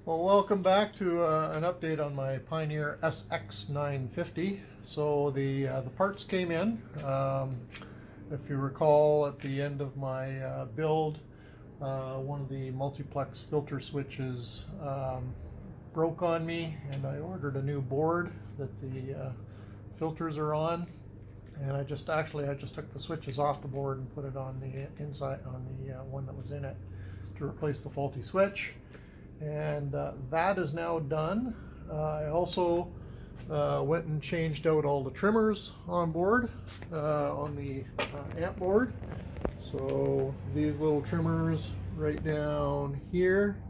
Well, welcome back to an update on my Pioneer SX950. So the parts came in. If you recall, at the end of my build, one of the multiplex filter switches broke on me, and I ordered a new board that the filters are on. And I just took the switches off the board and put it on the inside on the one that was in it to replace the faulty switch. And that is now done. I also went and changed out all the trimmers on board on the amp board. So these little trimmers right down here,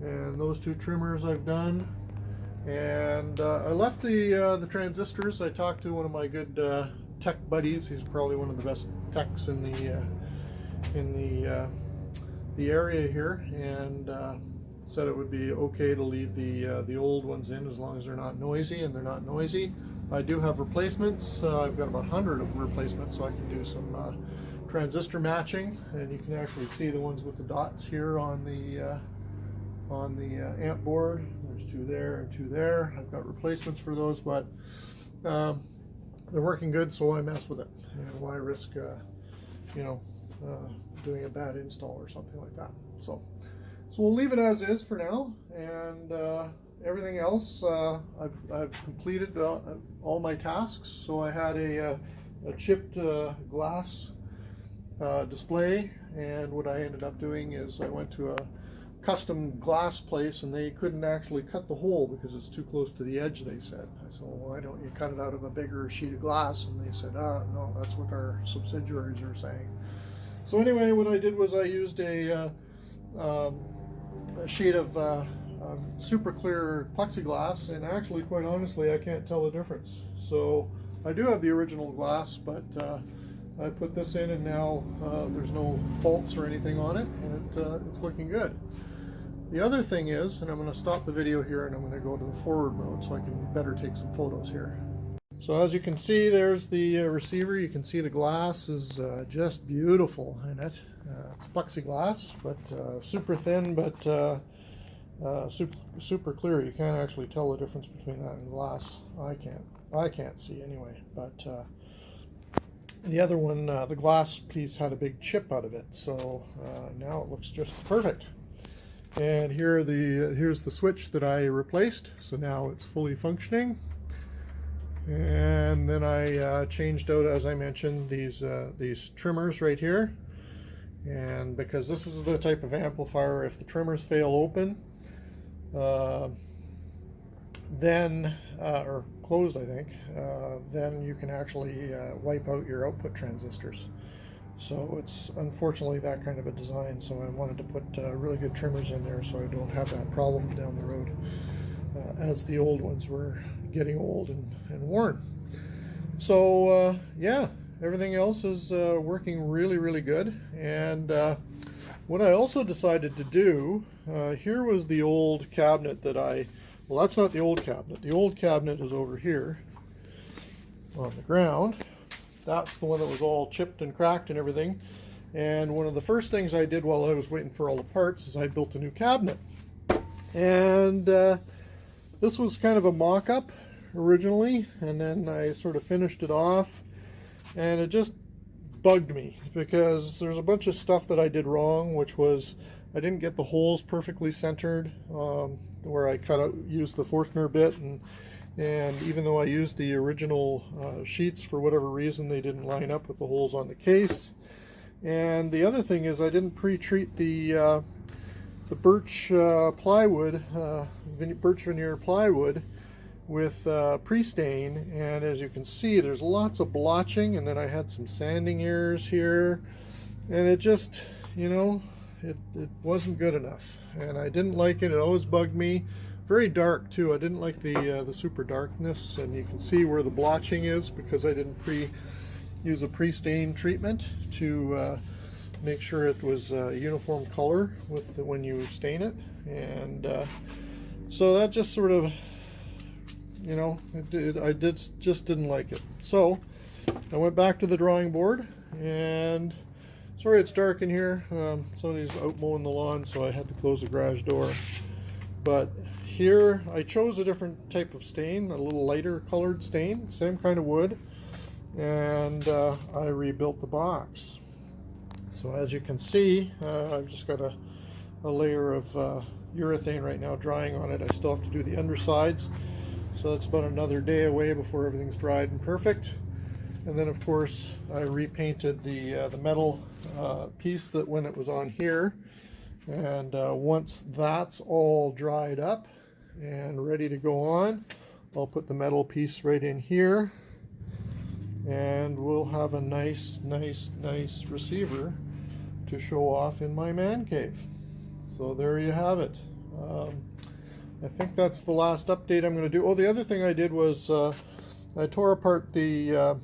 and those two trimmers I've done. And I left the transistors. I talked to one of my good tech buddies. He's probably one of the best techs in the area here, and said it would be okay to leave the old ones in as long as they're not noisy, and they're not noisy. I do have replacements. I've got about 100 of replacements, so I can do some transistor matching, and you can actually see the ones with the dots here on the amp board. There's two there and two there. I've got replacements for those, but they're working good, so why mess with it? And why risk doing a bad install or something like that? So we'll leave it as is for now, and everything else I've completed all my tasks. So I had a chipped glass display, and what I ended up doing is I went to a custom glass place, and they couldn't actually cut the hole because it's too close to the edge, they said. I said, well, why don't you cut it out of a bigger sheet of glass? And they said, no, that's what our subsidiaries are saying. So anyway, what I did was I used a sheet of super clear plexiglass, and actually, quite honestly, I can't tell the difference. So I do have the original glass, but I put this in, and now there's no faults or anything on it, and it's looking good. The other thing is, and I'm going to stop the video here, and I'm going to go to the forward mode so I can better take some photos here. So as you can see, there's the receiver. You can see the glass is just beautiful in it. It's plexiglass, but super thin, but super clear. You can't actually tell the difference between that and glass. I can't see anyway. But the other one, the glass piece had a big chip out of it, so now it looks just perfect. And here's the switch that I replaced. So now it's fully functioning. And then I changed out, as I mentioned, these trimmers right here. And because this is the type of amplifier, if the trimmers fail open, then or closed, I think, then you can actually wipe out your output transistors. So it's unfortunately that kind of a design. So I wanted to put really good trimmers in there so I don't have that problem down the road, as the old ones were getting old and worn. So yeah, everything else is working really good. And what I also decided to do, here was the old cabinet that well, that's not the old cabinet. The old cabinet is over here on the ground. That's the one that was all chipped and cracked and everything. And one of the first things I did while I was waiting for all the parts is I built a new cabinet. And this was kind of a mock-up originally, and then I sort of finished it off, and it just bugged me because there's a bunch of stuff that I did wrong, which was I didn't get the holes perfectly centered where I used the Forstner bit, and even though I used the original sheets, for whatever reason they didn't line up with the holes on the case. And the other thing is I didn't pre-treat the birch plywood, birch veneer plywood, with pre-stain, and as you can see, there's lots of blotching, and then I had some sanding errors here, and it just, it wasn't good enough, and I didn't like it. It always bugged me. Very dark too. I didn't like the super darkness, and you can see where the blotching is because I didn't use a pre-stain treatment to make sure it was a uniform color when you stain it, and so that just sort of, I just didn't like it. So I went back to the drawing board, and sorry it's dark in here. Somebody's out mowing the lawn, so I had to close the garage door. But here I chose a different type of stain, a little lighter colored stain, same kind of wood, and I rebuilt the box. So as you can see, I've just got a layer of urethane right now drying on it. I still have to do the undersides, so it's about another day away before everything's dried and perfect. And then of course I repainted the metal piece that when it was on here, and once that's all dried up and ready to go on, I'll put the metal piece right in here, and we'll have a nice receiver to show off in my man cave. So there you have it. I think that's the last update I'm going to do. Oh, the other thing I did was I tore apart the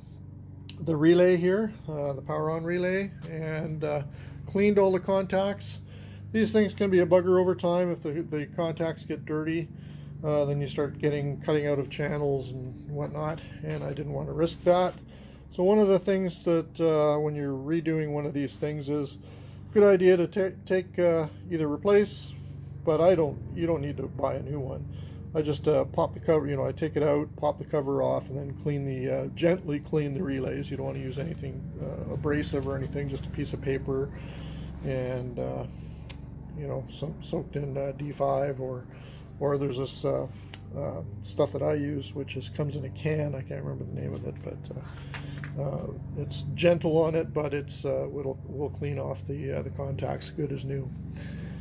relay here, the power on relay, and cleaned all the contacts. These things can be a bugger over time. If the contacts get dirty, then you start cutting out of channels and whatnot, and I didn't want to risk that. So one of the things that when you're redoing one of these things is good idea to take either replace, but you don't need to buy a new one. I just pop the cover, I take it out, pop the cover off, and then gently clean the relays. You don't want to use anything abrasive or anything, just a piece of paper and some soaked in D5, or there's this stuff that I use, which comes in a can. I can't remember the name of it, but it's gentle on it, but will clean off the contacts good as new.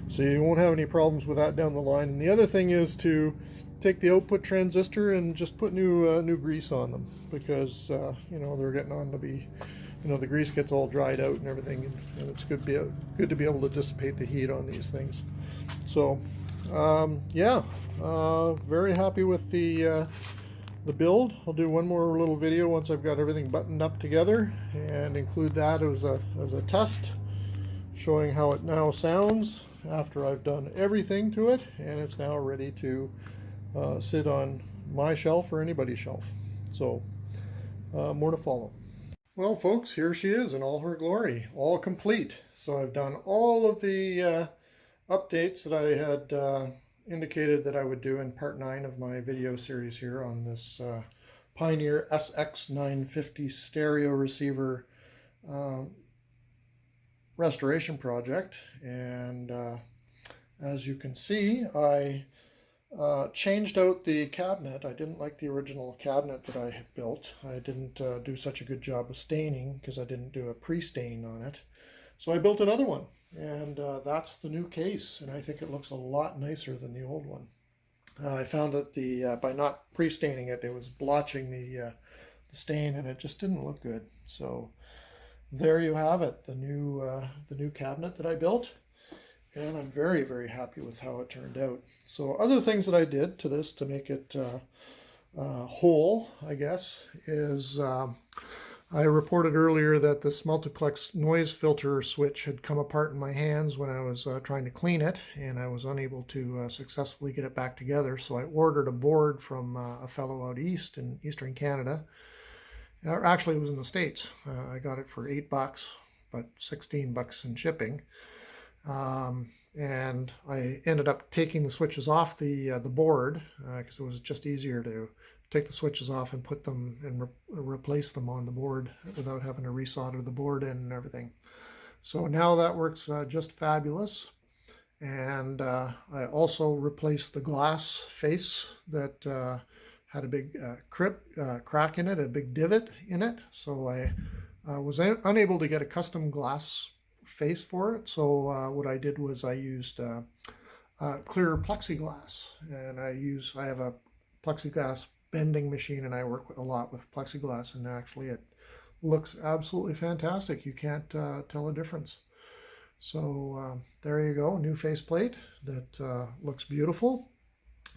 So you won't have any problems with that down the line. And the other thing is to take the output transistor and just put new grease on them, because they're getting on to be, the grease gets all dried out and everything, and it's good to be able to dissipate the heat on these things. So yeah, very happy with the build. I'll do one more little video once I've got everything buttoned up together, and include that as a test, showing how it now sounds after I've done everything to it, and it's now ready to sit on my shelf or anybody's shelf. So more to follow. Well, folks, here she is in all her glory, all complete. So I've done all of the updates that I had indicated that I would do in part 9 of my video series here on this Pioneer SX950 stereo receiver restoration project. And as you can see, I changed out the cabinet. I didn't like the original cabinet that I had built. I didn't do such a good job of staining because I didn't do a pre-stain on it. So I built another one, and that's the new case, and I think it looks a lot nicer than the old one. I found that by not pre-staining it, it was blotching the stain, and it just didn't look good. So there you have it, the new cabinet that I built, and I'm very happy with how it turned out. So other things that I did to this to make it whole, I guess, is I reported earlier that this multiplex noise filter switch had come apart in my hands when I was trying to clean it, and I was unable to successfully get it back together. So I ordered a board from a fellow out east in Eastern Canada. Actually, it was in the States. I got it for $8, but $16 in shipping. And I ended up taking the switches off the board because it was just easier to take the switches off and put them and replace them on the board without having to resolder the board in and everything. So now that works just fabulous. And I also replaced the glass face that had a big crack in it, a big divot in it. So I was unable to get a custom glass face for it. So what I did was I used clear plexiglass, and I have a plexiglass bending machine, and I work a lot with plexiglass, and actually it looks absolutely fantastic. You can't tell a difference. So there you go, new faceplate that looks beautiful.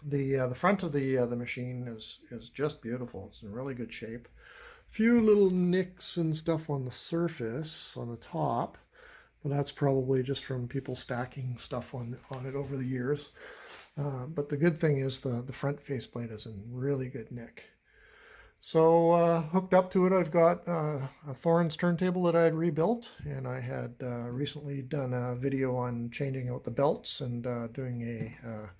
The front of the machine is just beautiful. It's in really good shape. A few little nicks and stuff on the surface on the top, but that's probably just from people stacking stuff on it over the years. But the good thing is the front faceplate is in really good nick. So hooked up to it, I've got a Thorns turntable that I had rebuilt, and I had recently done a video on changing out the belts and doing a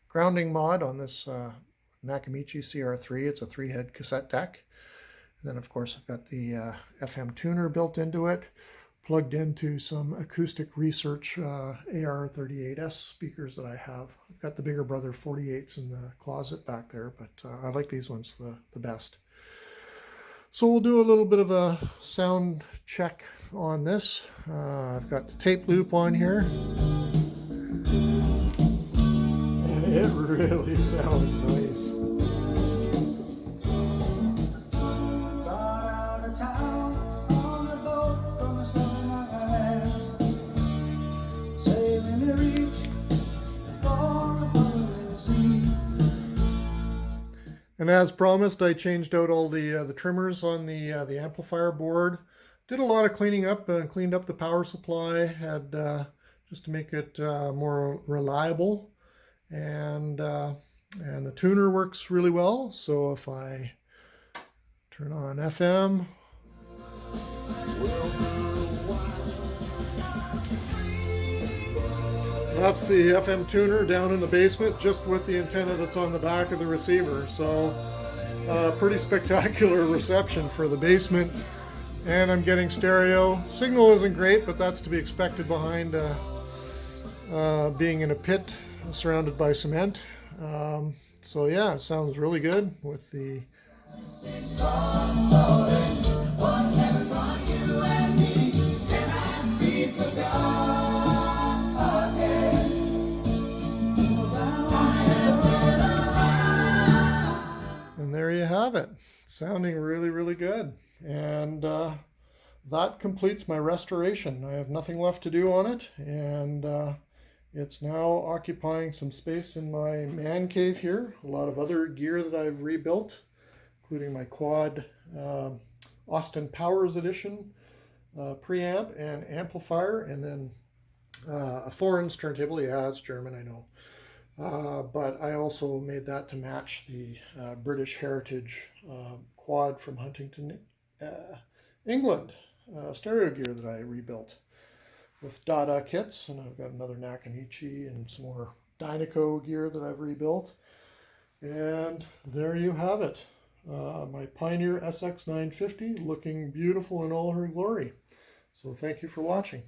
grounding mod on this Nakamichi CR3. It's a 3-head cassette deck. And then of course I've got the FM tuner built into it, plugged into some Acoustic Research AR38S speakers that I have. I've got the bigger brother 48s in the closet back there, but I like these ones the best. So we'll do a little bit of a sound check on this. I've got the tape loop on here. And it really sounds nice. And as promised, I changed out all the trimmers on the amplifier board. Did a lot of cleaning up, cleaned up the power supply, had just to make it more reliable. And the tuner works really well. So if I turn on FM, that's the FM tuner down in the basement, just with the antenna that's on the back of the receiver. So pretty spectacular reception for the basement. And I'm getting stereo. Signal isn't great, but that's to be expected behind being in a pit surrounded by cement. So yeah, it sounds really good with the and there you have it. Sounding really, really good. And that completes my restoration. I have nothing left to do on it, and it's now occupying some space in my man cave here. A lot of other gear that I've rebuilt, including my quad Austin Powers Edition preamp and amplifier, and then a Thorns turntable. Yeah, it's German, I know. But I also made that to match the British Heritage quad from Huntington, England, stereo gear that I rebuilt with Dada kits. And I've got another Nakamichi and some more Dynaco gear that I've rebuilt. And there you have it. My Pioneer SX950 looking beautiful in all her glory. So thank you for watching.